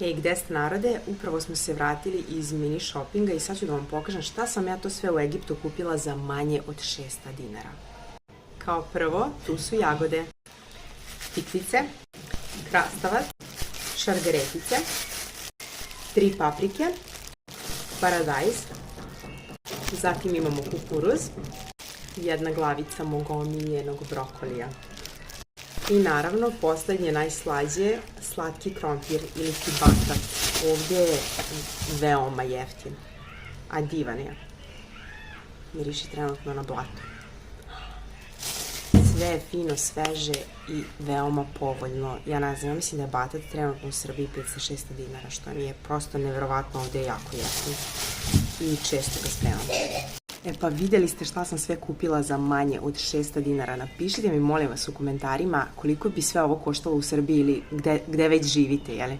Hej, gde ste narode? Upravo smo se vratili iz mini shoppinga i sad ću da vam pokažem šta sam ja to sve u Egiptu kupila za manje od 600 dinara. Kao prvo, tu su jagode, tikvice, krastavac, šargaretice, 3 paprike, paradajz, zatim imamo kukuruz, jedna glavica mog omiljenog brokolija. I naravno, poslednje najslađe, slatki krompir ili batac. Ovdje je veoma jeftin, a divan je. Miriši trenutno na blatu. Sve je fino, sveže i veoma povoljno. Ja ne znam, ja mislim da je batat trenutno u Srbiji 500-600 dinara, što mi je prosto neverovatno, ovdje je jako jeftin. I često ga spremam. E pa vidjeli ste šta sam sve kupila za manje od 600 dinara. Napišite mi molim vas u komentarima koliko bi sve ovo koštalo u Srbiji ili gde već živite, jeli?